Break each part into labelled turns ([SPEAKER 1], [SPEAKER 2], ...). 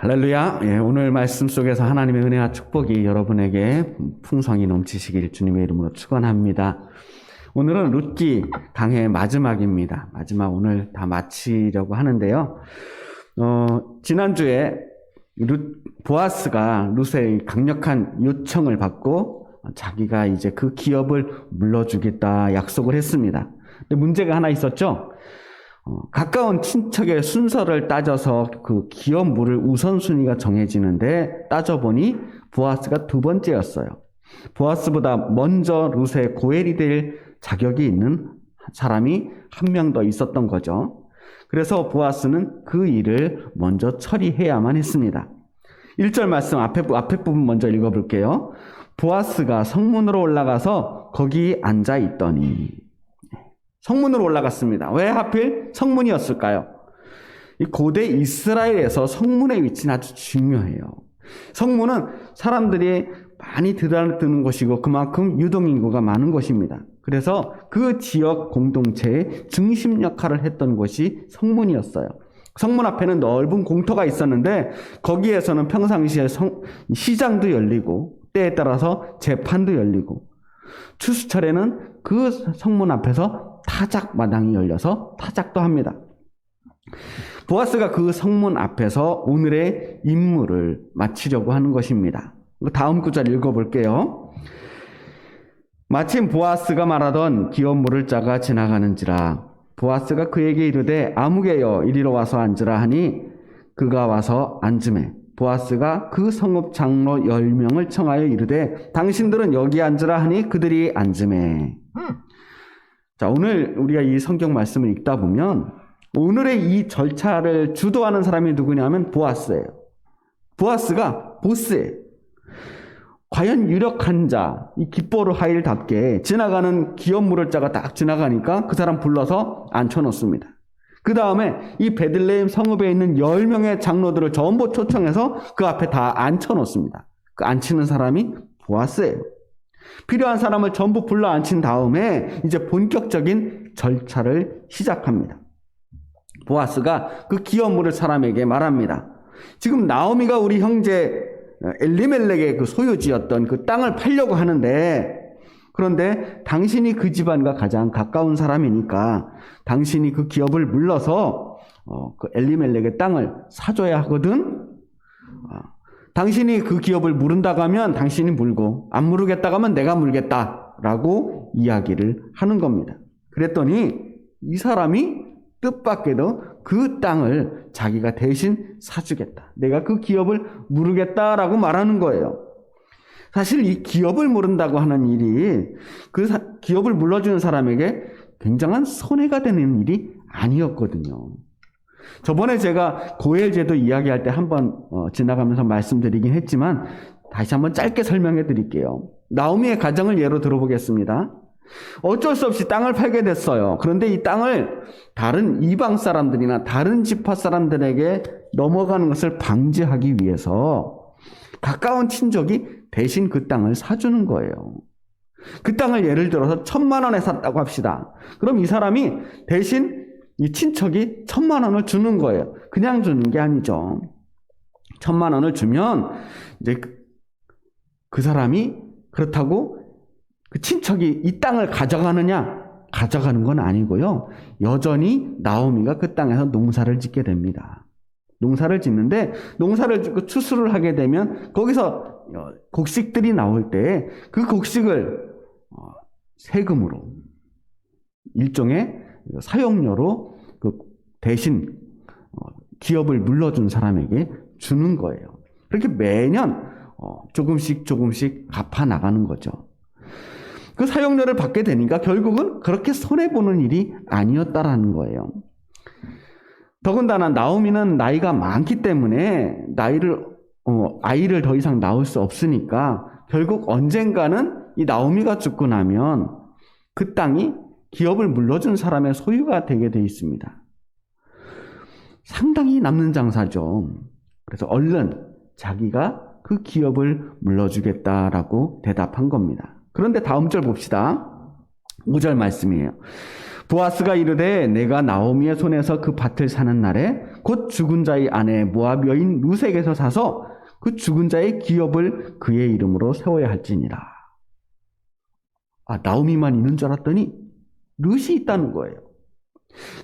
[SPEAKER 1] 할렐루야. 오늘 말씀 속에서 하나님의 은혜와 축복이 여러분에게 풍성히 넘치시길 주님의 이름으로 축원합니다. 오늘은 룻기 강의 마지막입니다. 마지막 오늘 다 마치려고 하는데요. 지난주에 보아스가 룻의 강력한 요청을 받고 자기가 이제 그 기업을 물러주겠다 약속을 했습니다. 근데 문제가 하나 있었죠. 가까운 친척의 순서를 따져서 그 기업 물을 우선순위가 정해지는데 따져보니 보아스가 두 번째였어요. 보아스보다 먼저 룻의 고엘이 될 자격이 있는 사람이 한 명 더 있었던 거죠. 그래서 보아스는 그 일을 먼저 처리해야만 했습니다. 1절 말씀 앞에 부분 먼저 읽어볼게요. 보아스가 성문으로 올라가서 거기 앉아 있더니. 성문으로 올라갔습니다. 왜 하필 성문이었을까요? 이 고대 이스라엘에서 성문의 위치는 아주 중요해요. 성문은 사람들이 많이 드나드는 곳이고 그만큼 유동인구가 많은 곳입니다. 그래서 그 지역 공동체의 중심 역할을 했던 곳이 성문이었어요. 성문 앞에는 넓은 공터가 있었는데 거기에서는 평상시에 시장도 열리고 때에 따라서 재판도 열리고 추수철에는 그 성문 앞에서 타작 마당이 열려서 타작도 합니다. 보아스가 그 성문 앞에서 오늘의 임무를 마치려고 하는 것입니다. 다음 구절 읽어볼게요. 마침 보아스가 말하던 기업 물을 자가 지나가는지라 보아스가 그에게 이르되 아무개여 이리로 와서 앉으라 하니 그가 와서 앉으매 보아스가 그 성읍 장로 10명을 청하여 이르되 당신들은 여기 앉으라 하니 그들이 앉으매. 자, 오늘 우리가 이 성경 말씀을 읽다 보면 오늘의 이 절차를 주도하는 사람이 누구냐면 보아스예요. 보아스가 보스예요. 과연 유력한 자, 이 기뻐로 하일답게 지나가는 기업 물을 자가 딱 지나가니까 그 사람 불러서 앉혀놓습니다. 그 다음에 이 베들레헴 성읍에 있는 10명의 장로들을 전부 초청해서 그 앞에 다 앉혀놓습니다. 그 앉히는 사람이 보아스예요. 필요한 사람을 전부 불러 앉힌 다음에 이제 본격적인 절차를 시작합니다. 보아스가 그 기업 물을 사람에게 말합니다. 지금 나오미가 우리 형제 엘리멜렉의 그 소유지였던 그 땅을 팔려고 하는데 그런데 당신이 그 집안과 가장 가까운 사람이니까 당신이 그 기업을 물러서 그 엘리멜렉의 땅을 사줘야 하거든. 당신이 그 기업을 물은다고 하면 당신이 물고 안 물으겠다고 하면 내가 물겠다라고 이야기를 하는 겁니다. 그랬더니 이 사람이 뜻밖에도 그 땅을 자기가 대신 사주겠다. 내가 그 기업을 물으겠다라고 말하는 거예요. 사실 이 기업을 물은다고 하는 일이 그 기업을 물러주는 사람에게 굉장한 손해가 되는 일이 아니었거든요. 저번에 제가 고엘제도 이야기할 때 한번 지나가면서 말씀드리긴 했지만 다시 한번 짧게 설명해 드릴게요. 나오미의 가정을 예로 들어보겠습니다. 어쩔 수 없이 땅을 팔게 됐어요. 그런데 이 땅을 다른 이방 사람들이나 다른 지파 사람들에게 넘어가는 것을 방지하기 위해서 가까운 친족이 대신 그 땅을 사주는 거예요. 그 땅을 예를 들어서 1,000만 원에 샀다고 합시다. 그럼 이 사람이 대신 이 친척이 1,000만 원을 주는 거예요. 그냥 주는 게 아니죠. 1,000만 원을 주면 이제 그 사람이 그렇다고 그 친척이 이 땅을 가져가느냐? 가져가는 건 아니고요. 여전히 나오미가 그 땅에서 농사를 짓게 됩니다. 농사를 짓는데 농사를 짓고 추수를 하게 되면 거기서 곡식들이 나올 때 그 곡식을 세금으로 일종의 사용료로 그 대신 기업을 물러준 사람에게 주는 거예요. 그렇게 매년 조금씩 갚아 나가는 거죠. 그 사용료를 받게 되니까 결국은 그렇게 손해보는 일이 아니었다라는 거예요. 더군다나 나오미는 나이가 많기 때문에 아이를 더 이상 낳을 수 없으니까 결국 언젠가는 이 나오미가 죽고 나면 그 땅이 기업을 물러준 사람의 소유가 되게 돼 있습니다. 상당히 남는 장사죠. 그래서 얼른 자기가 그 기업을 물러주겠다라고 대답한 겁니다. 그런데 다음 절 봅시다. 5절 말씀이에요. 보아스가 이르되 내가 나오미의 손에서 그 밭을 사는 날에 곧 죽은 자의 아내 모압 여인 룻에게서 사서 그 죽은 자의 기업을 그의 이름으로 세워야 할지니라. 나오미만 있는 줄 알았더니 룻이 있다는 거예요.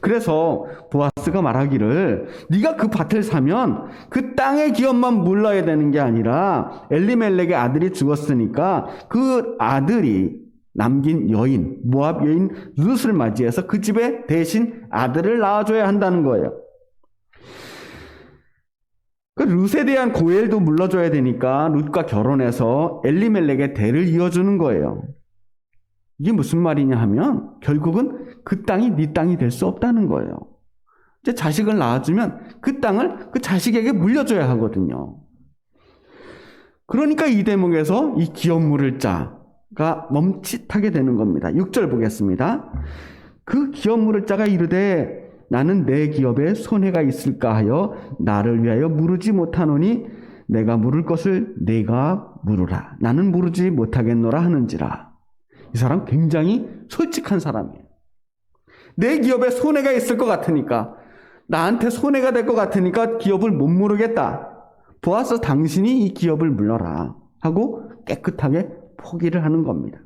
[SPEAKER 1] 그래서 보아스가 말하기를 네가 그 밭을 사면 그 땅의 기업만 물러야 되는 게 아니라 엘리멜렉의 아들이 죽었으니까 그 아들이 남긴 여인, 모압 여인 룻을 맞이해서 그 집에 대신 아들을 낳아줘야 한다는 거예요. 그 룻에 대한 고엘도 물러줘야 되니까 룻과 결혼해서 엘리멜렉의 대를 이어주는 거예요. 이게 무슨 말이냐 하면 결국은 그 땅이 네 땅이 될 수 없다는 거예요. 이제 자식을 낳아주면 그 땅을 그 자식에게 물려줘야 하거든요. 그러니까 이 대목에서 이 기업 물을 자가 멈칫하게 되는 겁니다. 6절 보겠습니다. 그 기업 물을 자가 이르되 나는 내 기업에 손해가 있을까 하여 나를 위하여 물으지 못하노니 내가 물을 것을 내가 물으라. 나는 물으지 못하겠노라 하는지라. 이 사람 굉장히 솔직한 사람이에요. 내 기업에 손해가 있을 것 같으니까, 나한테 손해가 될 것 같으니까 기업을 못 물으겠다. 보아스 당신이 이 기업을 물러라 하고 깨끗하게 포기를 하는 겁니다.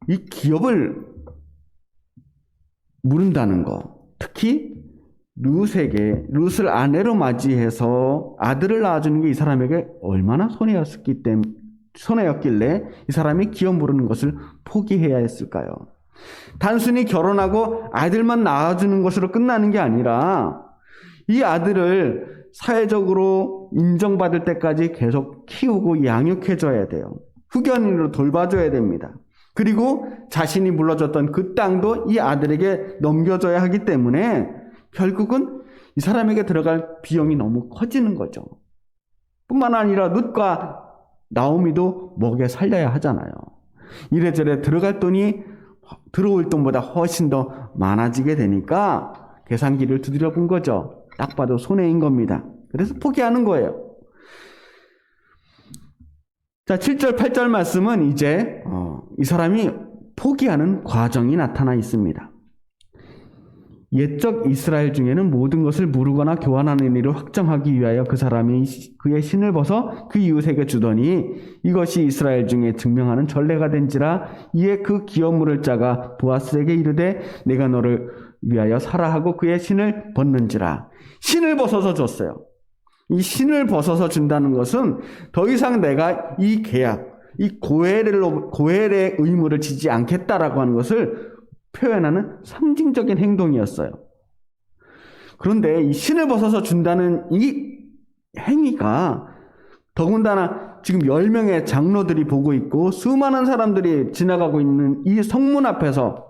[SPEAKER 1] 이 기업을 물은다는 거, 특히 룻을 아내로 맞이해서 아들을 낳아주는 게 이 사람에게 얼마나 손해였길래 이 사람이 기업 물는 것을 포기해야 했을까요? 단순히 결혼하고 아들만 낳아주는 것으로 끝나는 게 아니라 이 아들을 사회적으로 인정받을 때까지 계속 키우고 양육해줘야 돼요. 후견인으로 돌봐줘야 됩니다. 그리고 자신이 물러줬던 그 땅도 이 아들에게 넘겨줘야 하기 때문에 결국은 이 사람에게 들어갈 비용이 너무 커지는 거죠. 뿐만 아니라 룻과 나오미도 먹여 살려야 하잖아요. 이래저래 들어갈 돈이 들어올 돈보다 훨씬 더 많아지게 되니까 계산기를 두드려 본 거죠. 딱 봐도 손해인 겁니다. 그래서 포기하는 거예요. 자, 7절, 8절 말씀은 이제 이 사람이 포기하는 과정이 나타나 있습니다. 옛적 이스라엘 중에는 모든 것을 무르거나 교환하는 일을 확정하기 위하여 그 사람이 그의 신을 벗어 그 이웃에게 주더니 이것이 이스라엘 중에 증명하는 전례가 된지라. 이에 그 기업 물을 자가 보아스에게 이르되 내가 너를 위하여 사라 하고 그의 신을 벗는지라. 신을 벗어서 줬어요. 이 신을 벗어서 준다는 것은 더 이상 내가 이 계약, 이 고엘의 의무를 지지 않겠다라고 하는 것을 표현하는 상징적인 행동이었어요. 그런데 이 신을 벗어서 준다는 이 행위가 더군다나 지금 10명의 장로들이 보고 있고 수많은 사람들이 지나가고 있는 이 성문 앞에서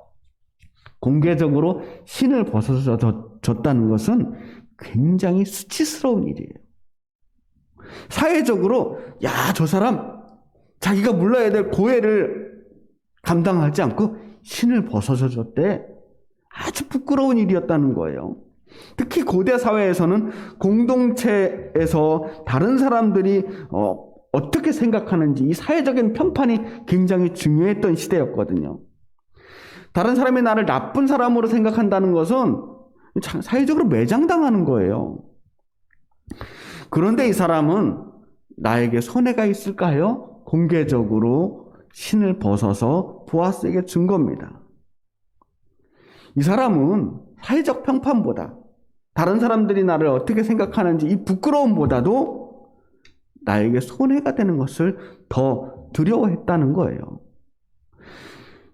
[SPEAKER 1] 공개적으로 신을 벗어서 줬다는 것은 굉장히 수치스러운 일이에요. 사회적으로 저 사람 자기가 물러야 될 고애를 감당하지 않고 신을 벗어서 줬대. 아주 부끄러운 일이었다는 거예요. 특히 고대 사회에서는 공동체에서 다른 사람들이 어떻게 생각하는지 이 사회적인 평판이 굉장히 중요했던 시대였거든요. 다른 사람이 나를 나쁜 사람으로 생각한다는 것은 사회적으로 매장당하는 거예요. 그런데 이 사람은 나에게 손해가 있을까요? 공개적으로 신을 벗어서 보아스에게 준 겁니다. 이 사람은 사회적 평판보다 다른 사람들이 나를 어떻게 생각하는지 이 부끄러움보다도 나에게 손해가 되는 것을 더 두려워했다는 거예요.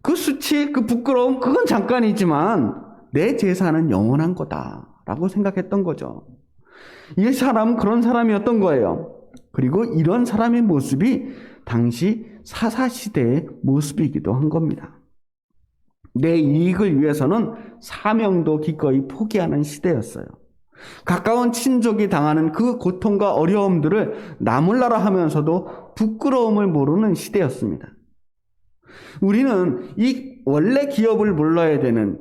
[SPEAKER 1] 그 수치, 그 부끄러움, 그건 잠깐이지만 내 재산은 영원한 거다라고 생각했던 거죠. 이 사람은 그런 사람이었던 거예요. 그리고 이런 사람의 모습이 당시 사사시대의 모습이기도 한 겁니다. 내 이익을 위해서는 사명도 기꺼이 포기하는 시대였어요. 가까운 친족이 당하는 그 고통과 어려움들을 나 몰라라 하면서도 부끄러움을 모르는 시대였습니다. 우리는 이 원래 기업을 물러야 되는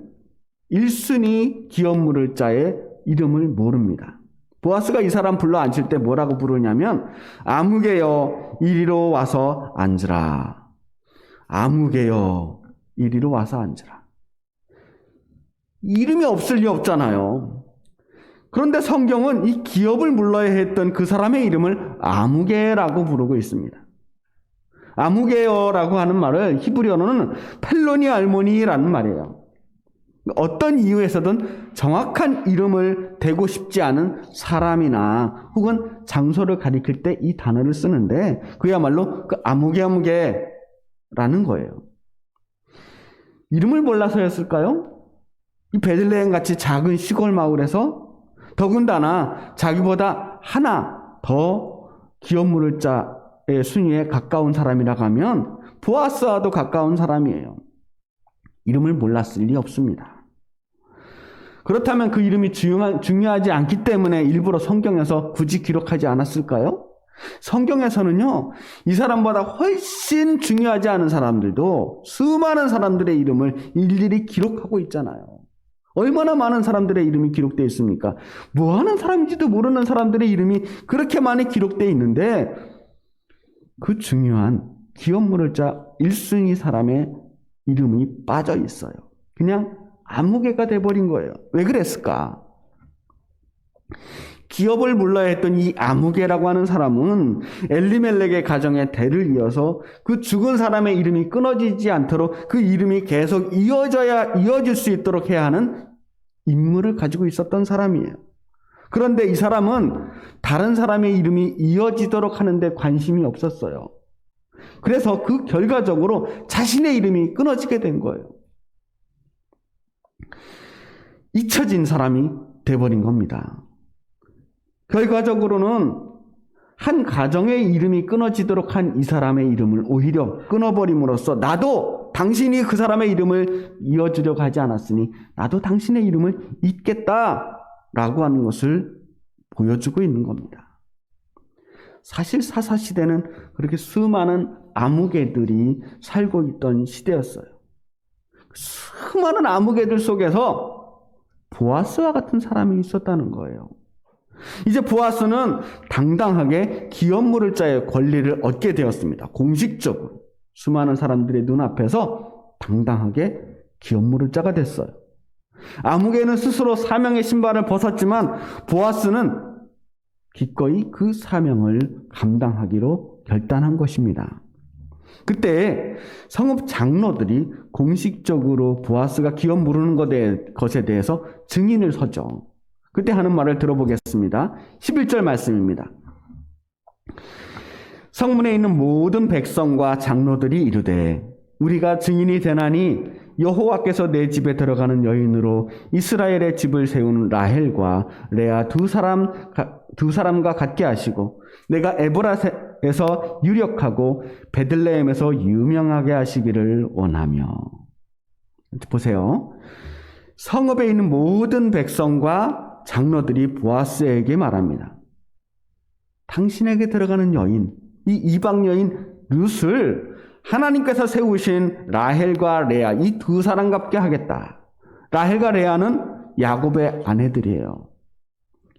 [SPEAKER 1] 1순위 기업 물을 자의 이름을 모릅니다. 보아스가 이 사람 불러 앉힐 때 뭐라고 부르냐면 아무개여 이리로 와서 앉으라. 아무개여 이리로 와서 앉으라. 이름이 없을 리 없잖아요. 그런데 성경은 이 기업을 물러야 했던 그 사람의 이름을 아무개라고 부르고 있습니다. 아무개어라고 하는 말을 히브리어로는 펠로니 알모니라는 말이에요. 어떤 이유에서든 정확한 이름을 대고 싶지 않은 사람이나 혹은 장소를 가리킬 때 이 단어를 쓰는데 그야말로 그 아무개라는 거예요. 이름을 몰라서였을까요? 이 베들레헴 같이 작은 시골 마을에서 더군다나 자기보다 하나 더 기업 물을 자의 순위에 가까운 사람이라고 하면 보아스와도 가까운 사람이에요. 이름을 몰랐을 리 없습니다. 그렇다면 그 이름이 중요하지 않기 때문에 일부러 성경에서 굳이 기록하지 않았을까요? 성경에서는요, 이 사람보다 훨씬 중요하지 않은 사람들도 수많은 사람들의 이름을 일일이 기록하고 있잖아요. 얼마나 많은 사람들의 이름이 기록되어 있습니까? 뭐 하는 사람인지도 모르는 사람들의 이름이 그렇게 많이 기록되어 있는데 그 중요한 기업 물을 자 1순위 사람의 이름이 빠져 있어요. 그냥 아무개가 돼버린 거예요. 왜 그랬을까? 기업을 물러야 했던 이 아무개라고 하는 사람은 엘리멜렉의 가정의 대를 이어서 그 죽은 사람의 이름이 끊어지지 않도록 그 이름이 계속 이어질 수 있도록 해야 하는 임무를 가지고 있었던 사람이에요. 그런데 이 사람은 다른 사람의 이름이 이어지도록 하는데 관심이 없었어요. 그래서 그 결과적으로 자신의 이름이 끊어지게 된 거예요. 잊혀진 사람이 돼버린 겁니다. 결과적으로는 한 가정의 이름이 끊어지도록 한 이 사람의 이름을 오히려 끊어버림으로써 나도 당신이 그 사람의 이름을 이어주려고 하지 않았으니 나도 당신의 이름을 잊겠다라고 하는 것을 보여주고 있는 겁니다. 사실 사사시대는 그렇게 수많은 아무개들이 살고 있던 시대였어요. 수많은 아무개들 속에서 보아스와 같은 사람이 있었다는 거예요. 이제 보아스는 당당하게 기업 물을 자의 권리를 얻게 되었습니다. 공식적으로 수많은 사람들의 눈앞에서 당당하게 기업 물을 자가 됐어요. 아무개는 스스로 사명의 신발을 벗었지만 보아스는 기꺼이 그 사명을 감당하기로 결단한 것입니다. 그때 성읍 장로들이 공식적으로 보아스가 기업 물는 것에 대해서 증인을 서죠. 그때 하는 말을 들어보겠습니다. 11절 말씀입니다. 성문에 있는 모든 백성과 장로들이 이르되 우리가 증인이 되나니 여호와께서 내 집에 들어가는 여인으로 이스라엘의 집을 세우는 라헬과 레아 두 사람과 같게 하시고 내가 에브라에서 유력하고 베들레헴에서 유명하게 하시기를 원하며. 보세요. 성읍에 있는 모든 백성과 장로들이 보아스에게 말합니다. 당신에게 들어가는 여인, 이 이방 여인 룻을 하나님께서 세우신 라헬과 레아 이 두 사람답게 하겠다. 라헬과 레아는 야곱의 아내들이에요.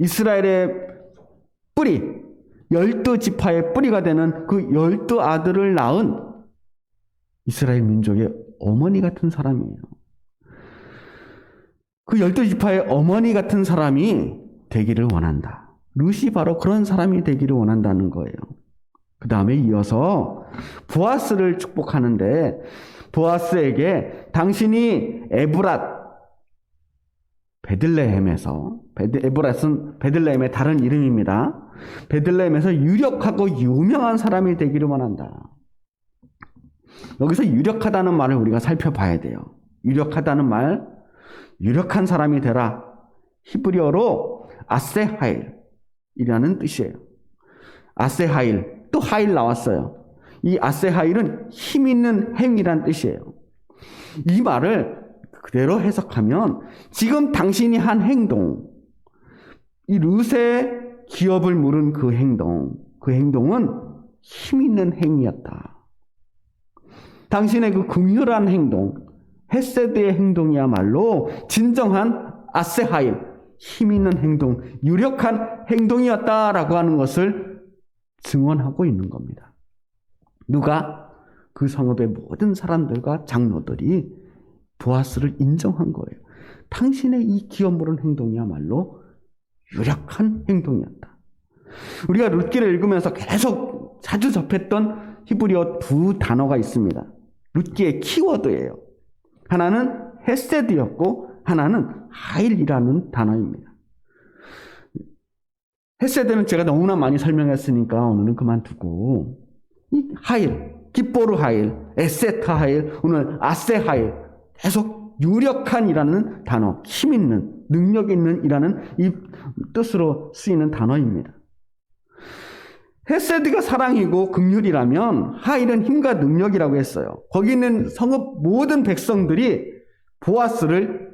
[SPEAKER 1] 이스라엘의 뿌리, 12지파의 뿌리가 되는 그 12아들을 낳은 이스라엘 민족의 어머니 같은 사람이에요. 그 12지파의 어머니 같은 사람이 되기를 원한다. 룻이 바로 그런 사람이 되기를 원한다는 거예요. 그 다음에 이어서 보아스를 축복하는데 보아스에게 당신이 에브랏, 베들레헴에서, 에브랏은 베들레헴의 다른 이름입니다. 베들레헴에서 유력하고 유명한 사람이 되기를 원한다. 여기서 유력하다는 말을 우리가 살펴봐야 돼요. 유력하다는 말, 유력한 사람이 되라. 히브리어로 아세하일이라는 뜻이에요. 아세하일, 또 하일 나왔어요. 이 아세하일은 힘 있는 행위란 뜻이에요. 이 말을 그대로 해석하면 지금 당신이 한 행동, 이 룻의 기업을 물은 그 행동은 힘 있는 행위였다. 당신의 그 긍휼한 행동, 헤세드의 행동이야말로 진정한 아세하일, 힘 있는 행동, 유력한 행동이었다라고 하는 것을 증언하고 있는 겁니다. 누가? 그 성읍의 모든 사람들과 장로들이 보아스를 인정한 거예요. 당신의 이 기업 물은 행동이야말로 유력한 행동이었다. 우리가 룻기를 읽으면서 계속 자주 접했던 히브리어 두 단어가 있습니다. 룻기의 키워드예요. 하나는 헤세드였고 하나는 하일이라는 단어입니다. 헤세드는 제가 너무나 많이 설명했으니까 오늘은 그만두고 이 하일, 기뽀르 하일, 에세트 하일, 오늘 아세 하일, 계속 유력한이라는 단어, 힘 있는, 능력 있는 이라는 이 뜻으로 쓰이는 단어입니다. 헤세드가 사랑이고 긍휼이라면 하일은 힘과 능력이라고 했어요. 거기 있는 성읍 모든 백성들이 보아스를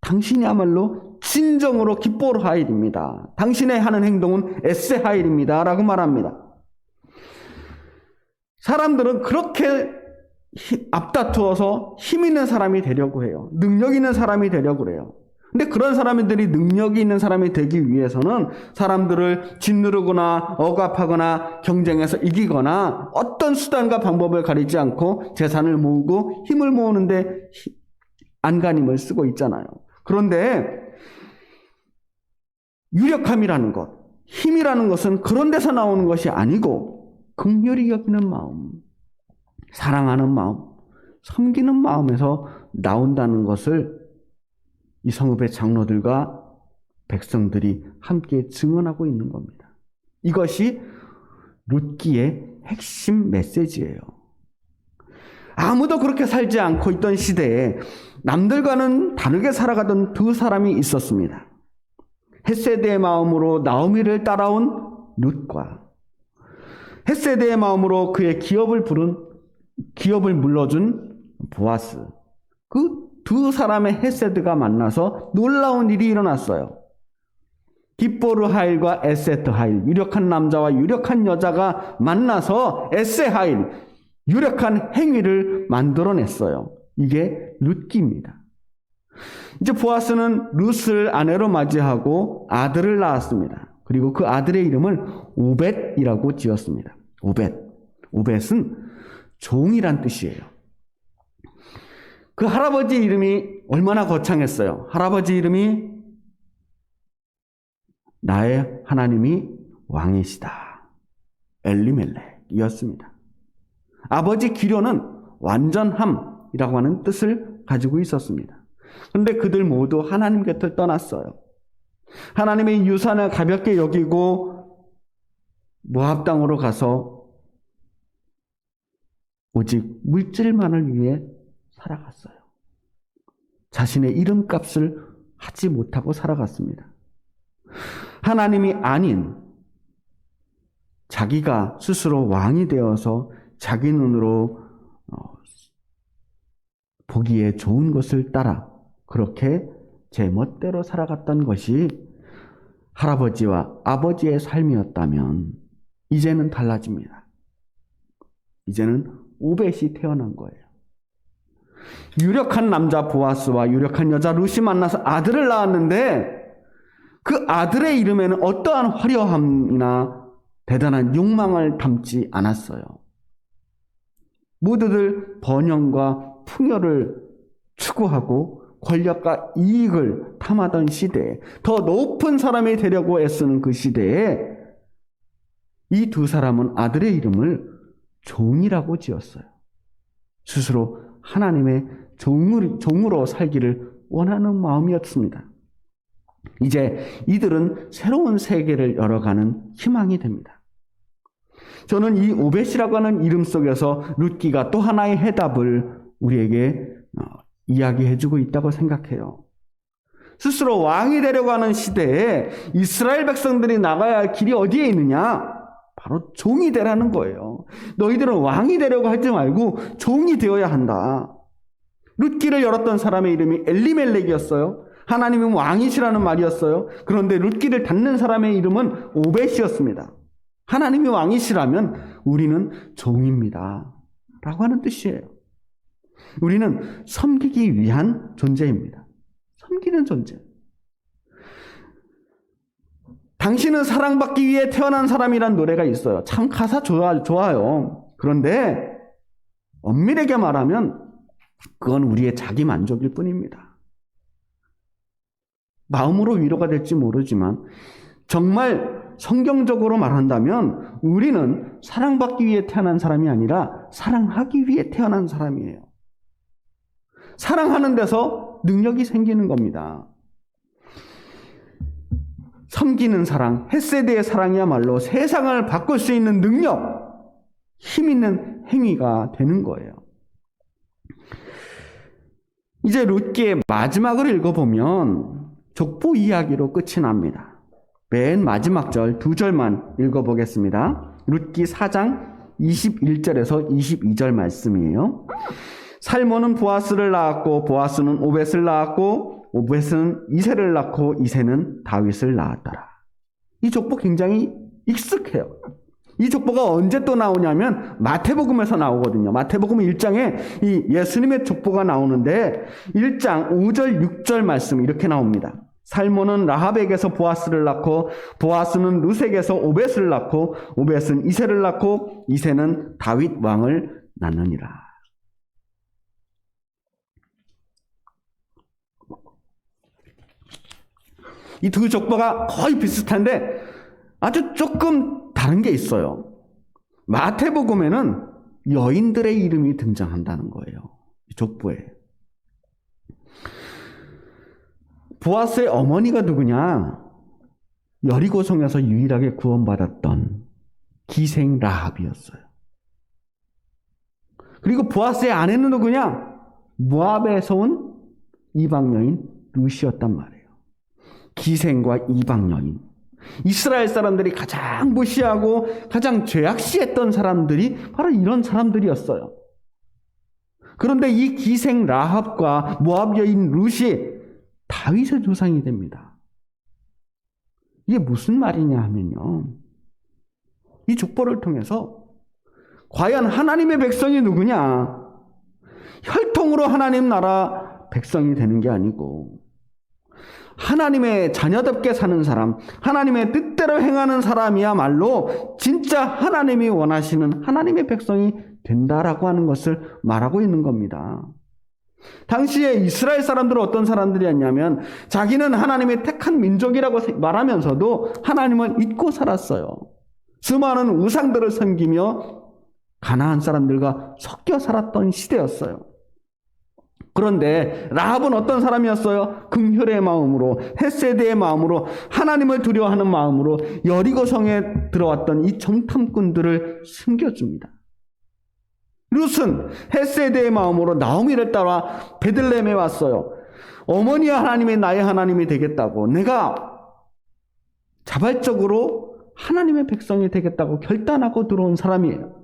[SPEAKER 1] 당신이야말로 진정으로 기뻐로 하일입니다. 당신의 하는 행동은 에세 하일입니다. 라고 말합니다. 사람들은 그렇게 앞다투어서 힘 있는 사람이 되려고 해요. 능력 있는 사람이 되려고 그래요. 근데 그런 사람들이 능력이 있는 사람이 되기 위해서는 사람들을 짓누르거나 억압하거나 경쟁해서 이기거나 어떤 수단과 방법을 가리지 않고 재산을 모으고 힘을 모으는데 안간힘을 쓰고 있잖아요. 그런데 유력함이라는 것, 힘이라는 것은 그런 데서 나오는 것이 아니고 긍휼히 여기는 마음, 사랑하는 마음, 섬기는 마음에서 나온다는 것을 이 성읍의 장로들과 백성들이 함께 증언하고 있는 겁니다. 이것이 룻기의 핵심 메시지예요. 아무도 그렇게 살지 않고 있던 시대에 남들과는 다르게 살아가던 두 사람이 있었습니다. 헤세드의 마음으로 나오미를 따라온 룻과 헤세드의 마음으로 그의 기업을 물러준 보아스. 그 두 사람의 헤세드가 만나서 놀라운 일이 일어났어요. 기뽀르 하일과 에세트 하일, 유력한 남자와 유력한 여자가 만나서 에세 하일, 유력한 행위를 만들어냈어요. 이게 룻기입니다. 이제 보아스는 룻을 아내로 맞이하고 아들을 낳았습니다. 그리고 그 아들의 이름을 오벳이라고 지었습니다. 오벳. 오벳은 종이란 뜻이에요. 그 할아버지 이름이 얼마나 거창했어요. 할아버지 이름이 나의 하나님이 왕이시다. 엘리멜렉이었습니다. 아버지 기료는 완전함이라고 하는 뜻을 가지고 있었습니다. 그런데 그들 모두 하나님 곁을 떠났어요. 하나님의 유산을 가볍게 여기고 모압 땅으로 가서 오직 물질만을 위해 살아갔어요. 자신의 이름값을 하지 못하고 살아갔습니다. 하나님이 아닌 자기가 스스로 왕이 되어서 자기 눈으로 보기에 좋은 것을 따라 그렇게 제 멋대로 살아갔던 것이 할아버지와 아버지의 삶이었다면 이제는 달라집니다. 이제는 오벳이 태어난 거예요. 유력한 남자 보아스와 유력한 여자 룻이 만나서 아들을 낳았는데 그 아들의 이름에는 어떠한 화려함이나 대단한 욕망을 담지 않았어요. 모두들 번영과 풍요를 추구하고 권력과 이익을 탐하던 시대에 더 높은 사람이 되려고 애쓰는 그 시대에 이 두 사람은 아들의 이름을 종이라고 지었어요. 스스로 하나님의 종으로 살기를 원하는 마음이었습니다. 이제 이들은 새로운 세계를 열어가는 희망이 됩니다. 저는 이 오벳이라고 하는 이름 속에서 룻기가 또 하나의 해답을 우리에게 이야기해주고 있다고 생각해요. 스스로 왕이 되려고 하는 시대에 이스라엘 백성들이 나가야 할 길이 어디에 있느냐? 바로 종이 되라는 거예요. 너희들은 왕이 되려고 하지 말고 종이 되어야 한다. 룻기를 열었던 사람의 이름이 엘리멜렉이었어요. 하나님은 왕이시라는 말이었어요. 그런데 룻기를 닫는 사람의 이름은 오벳이었습니다. 하나님이 왕이시라면 우리는 종입니다. 라고 하는 뜻이에요. 우리는 섬기기 위한 존재입니다. 섬기는 존재. 당신은 사랑받기 위해 태어난 사람이란 노래가 있어요. 참 가사 좋아요. 그런데 엄밀하게 말하면 그건 우리의 자기 만족일 뿐입니다. 마음으로 위로가 될지 모르지만 정말 성경적으로 말한다면 우리는 사랑받기 위해 태어난 사람이 아니라 사랑하기 위해 태어난 사람이에요. 사랑하는 데서 능력이 생기는 겁니다. 섬기는 사랑, 헤세드의 사랑이야말로 세상을 바꿀 수 있는 능력, 힘 있는 행위가 되는 거예요. 이제 룻기의 마지막을 읽어보면 족보 이야기로 끝이 납니다. 맨 마지막 절 2절만 읽어보겠습니다. 룻기 4장 21절에서 22절 말씀이에요. 살몬은 보아스를 낳았고 보아스는 오벳을 낳았고 오벳은 이새를 낳고 이새는 다윗을 낳았더라. 이 족보 굉장히 익숙해요. 이 족보가 언제 또 나오냐면 마태복음에서 나오거든요. 마태복음 1장에 이 예수님의 족보가 나오는데 1장 5절 6절 말씀 이렇게 나옵니다. 살몬은 라합에게서 보아스를 낳고 보아스는 룻에게서 오벳을 낳고 오벳은 이새를 낳고 이새는 다윗 왕을 낳느니라. 이 두 족보가 거의 비슷한데 아주 조금 다른 게 있어요. 마태복음에는 여인들의 이름이 등장한다는 거예요. 이 족보에. 보아스의 어머니가 누구냐? 여리고성에서 유일하게 구원받았던 기생 라합이었어요. 그리고 보아스의 아내는 누구냐? 모압에서 온 이방 여인 룻이었단 말이에요. 기생과 이방 여인. 이스라엘 사람들이 가장 무시하고 가장 죄악시했던 사람들이 바로 이런 사람들이었어요. 그런데 이 기생 라합과 모압 여인 룻이 다윗의 조상이 됩니다. 이게 무슨 말이냐 하면요. 이 족보를 통해서 과연 하나님의 백성이 누구냐? 혈통으로 하나님 나라 백성이 되는 게 아니고 하나님의 자녀답게 사는 사람, 하나님의 뜻대로 행하는 사람이야말로 진짜 하나님이 원하시는 하나님의 백성이 된다라고 하는 것을 말하고 있는 겁니다. 당시에 이스라엘 사람들은 어떤 사람들이었냐면 자기는 하나님의 택한 민족이라고 말하면서도 하나님을 잊고 살았어요. 수많은 우상들을 섬기며 가나안 사람들과 섞여 살았던 시대였어요. 그런데 라합은 어떤 사람이었어요? 긍휼의 마음으로, 헤세드의 마음으로, 하나님을 두려워하는 마음으로 여리고성에 들어왔던 이 정탐꾼들을 숨겨줍니다. 룻은 헤세드의 마음으로 나오미를 따라 베들레헴에 왔어요. 어머니와 하나님이 나의 하나님이 되겠다고, 내가 자발적으로 하나님의 백성이 되겠다고 결단하고 들어온 사람이에요.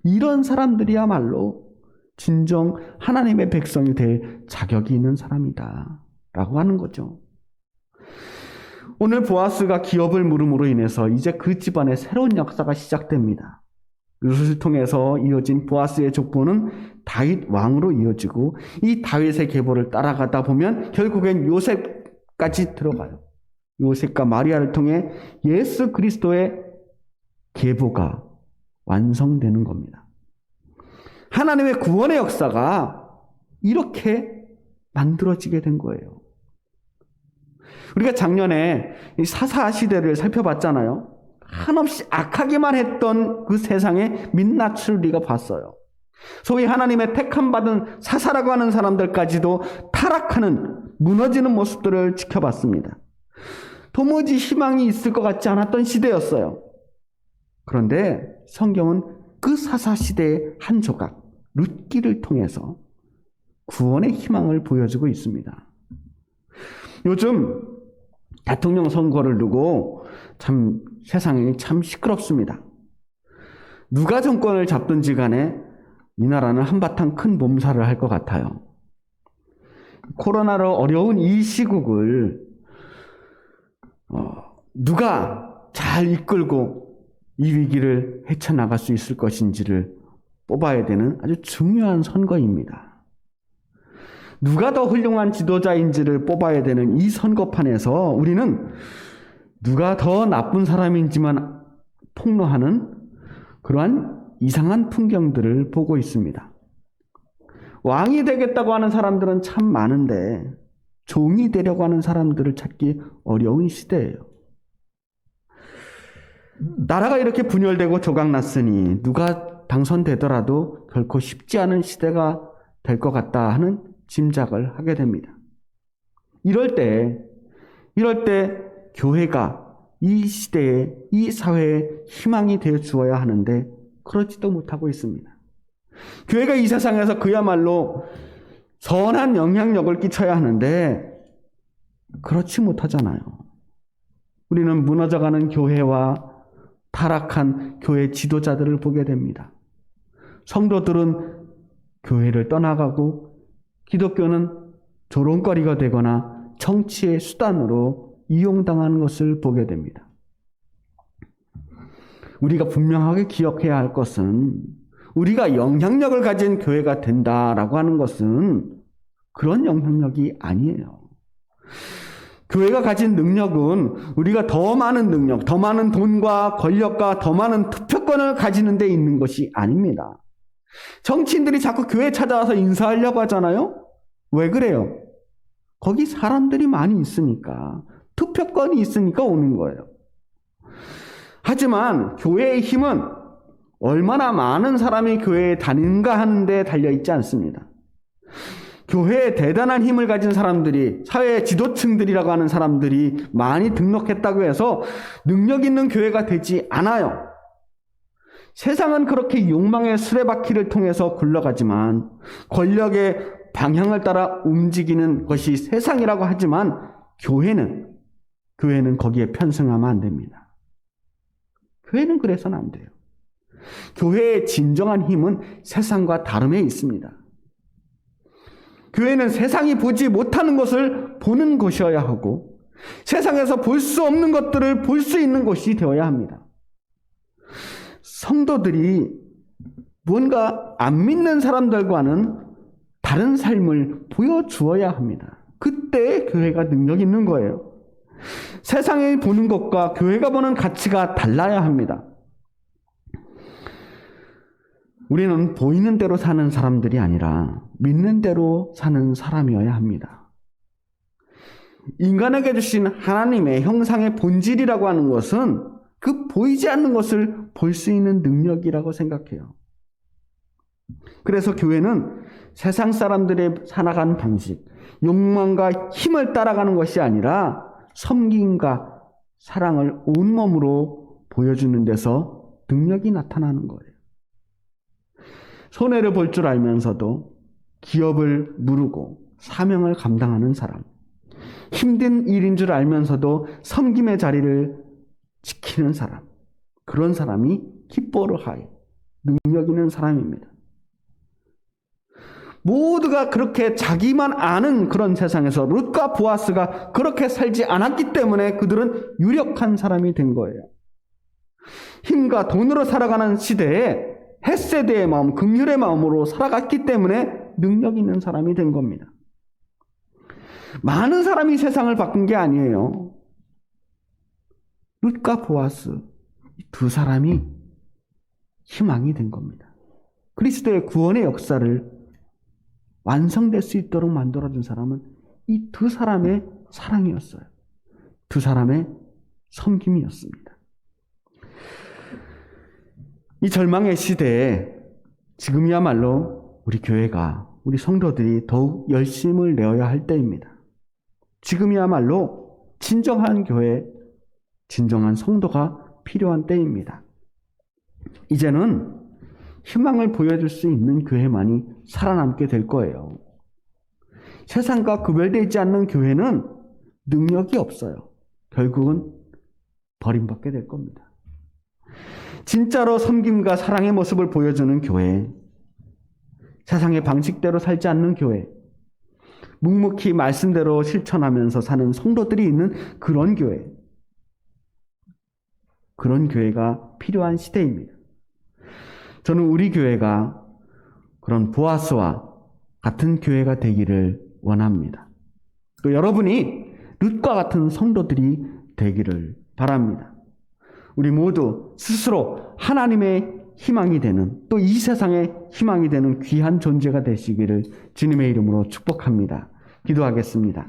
[SPEAKER 1] 이런 사람들이야말로 진정 하나님의 백성이 될 자격이 있는 사람이다 라고 하는 거죠. 오늘 보아스가 기업을 물음으로 인해서 이제 그 집안의 새로운 역사가 시작됩니다. 룻을 통해서 이어진 보아스의 족보는 다윗 왕으로 이어지고 이 다윗의 계보를 따라가다 보면 결국엔 요셉까지 들어가요. 요셉과 마리아를 통해 예수 그리스도의 계보가 완성되는 겁니다. 하나님의 구원의 역사가 이렇게 만들어지게 된 거예요. 우리가 작년에 이 사사 시대를 살펴봤잖아요. 한없이 악하기만 했던 그 세상의 민낯을 우리가 봤어요. 소위 하나님의 택함받은 사사라고 하는 사람들까지도 타락하는, 무너지는 모습들을 지켜봤습니다. 도무지 희망이 있을 것 같지 않았던 시대였어요. 그런데 성경은 그 사사 시대의 한 조각, 룻기를 통해서 구원의 희망을 보여주고 있습니다. 요즘 대통령 선거를 두고 참 세상이 참 시끄럽습니다. 누가 정권을 잡든지 간에 이 나라는 한바탕 큰 몸살을 할 것 같아요. 코로나로 어려운 이 시국을 누가 잘 이끌고 이 위기를 헤쳐나갈 수 있을 것인지를 뽑아야 되는 아주 중요한 선거입니다. 누가 더 훌륭한 지도자인지를 뽑아야 되는 이 선거판에서 우리는 누가 더 나쁜 사람인지만 폭로하는 그러한 이상한 풍경들을 보고 있습니다. 왕이 되겠다고 하는 사람들은 참 많은데 종이 되려고 하는 사람들을 찾기 어려운 시대예요. 나라가 이렇게 분열되고 조각났으니 누가 당선되더라도 결코 쉽지 않은 시대가 될 것 같다 하는 짐작을 하게 됩니다. 이럴 때 교회가 이 시대에, 이 사회에 희망이 되어 주어야 하는데 그러지도 못하고 있습니다. 교회가 이 세상에서 그야말로 선한 영향력을 끼쳐야 하는데 그렇지 못하잖아요. 우리는 무너져가는 교회와 타락한 교회 지도자들을 보게 됩니다. 성도들은 교회를 떠나가고 기독교는 조롱거리가 되거나 정치의 수단으로 이용당하는 것을 보게 됩니다. 우리가 분명하게 기억해야 할 것은 우리가 영향력을 가진 교회가 된다라고 하는 것은 그런 영향력이 아니에요. 교회가 가진 능력은 우리가 더 많은 능력, 더 많은 돈과 권력과 더 많은 투표권을 가지는 데 있는 것이 아닙니다. 정치인들이 자꾸 교회 찾아와서 인사하려고 하잖아요? 왜 그래요? 거기 사람들이 많이 있으니까, 투표권이 있으니까 오는 거예요. 하지만 교회의 힘은 얼마나 많은 사람이 교회에 다니는가 하는 데 달려있지 않습니다. 교회에 대단한 힘을 가진 사람들이, 사회 지도층들이라고 하는 사람들이 많이 등록했다고 해서 능력 있는 교회가 되지 않아요. 세상은 그렇게 욕망의 수레바퀴를 통해서 굴러가지만 권력의 방향을 따라 움직이는 것이 세상이라고 하지만 교회는 거기에 편승하면 안 됩니다. 교회는 그래서는 안 돼요. 교회의 진정한 힘은 세상과 다름에 있습니다. 교회는 세상이 보지 못하는 것을 보는 것이어야 하고 세상에서 볼 수 없는 것들을 볼 수 있는 곳이 되어야 합니다. 성도들이 뭔가 안 믿는 사람들과는 다른 삶을 보여주어야 합니다. 그때 교회가 능력 있는 거예요. 세상이 보는 것과 교회가 보는 가치가 달라야 합니다. 우리는 보이는 대로 사는 사람들이 아니라 믿는 대로 사는 사람이어야 합니다. 인간에게 주신 하나님의 형상의 본질이라고 하는 것은 그 보이지 않는 것을 볼 수 있는 능력이라고 생각해요. 그래서 교회는 세상 사람들의 살아가는 방식, 욕망과 힘을 따라가는 것이 아니라 섬김과 사랑을 온몸으로 보여주는 데서 능력이 나타나는 거예요. 손해를 볼 줄 알면서도 기업을 누르고 사명을 감당하는 사람, 힘든 일인 줄 알면서도 섬김의 자리를 지키는 사람, 그런 사람이 기뻐로하여 능력 있는 사람입니다. 모두가 그렇게 자기만 아는 그런 세상에서 룻과 보아스가 그렇게 살지 않았기 때문에 그들은 유력한 사람이 된 거예요. 힘과 돈으로 살아가는 시대에 헷세대의 마음, 긍휼의 마음으로 살아갔기 때문에 능력 있는 사람이 된 겁니다. 많은 사람이 세상을 바꾼 게 아니에요. 룻과 보아스 두 사람이 희망이 된 겁니다. 그리스도의 구원의 역사를 완성될 수 있도록 만들어준 사람은 이 두 사람의 사랑이었어요. 두 사람의 섬김이었습니다. 이 절망의 시대에 지금이야말로 우리 교회가, 우리 성도들이 더욱 열심을 내어야 할 때입니다. 지금이야말로 진정한 교회, 진정한 성도가 필요한 때입니다. 이제는 희망을 보여줄 수 있는 교회만이 살아남게 될 거예요. 세상과 구별되지 않는 교회는 능력이 없어요. 결국은 버림받게 될 겁니다. 진짜로 섬김과 사랑의 모습을 보여주는 교회, 세상의 방식대로 살지 않는 교회, 묵묵히 말씀대로 실천하면서 사는 성도들이 있는 그런 교회가 필요한 시대입니다. 저는 우리 교회가 그런 보아스와 같은 교회가 되기를 원합니다. 또 여러분이 룻과 같은 성도들이 되기를 바랍니다. 우리 모두 스스로 하나님의 희망이 되는, 또 이 세상의 희망이 되는 귀한 존재가 되시기를 주님의 이름으로 축복합니다. 기도하겠습니다.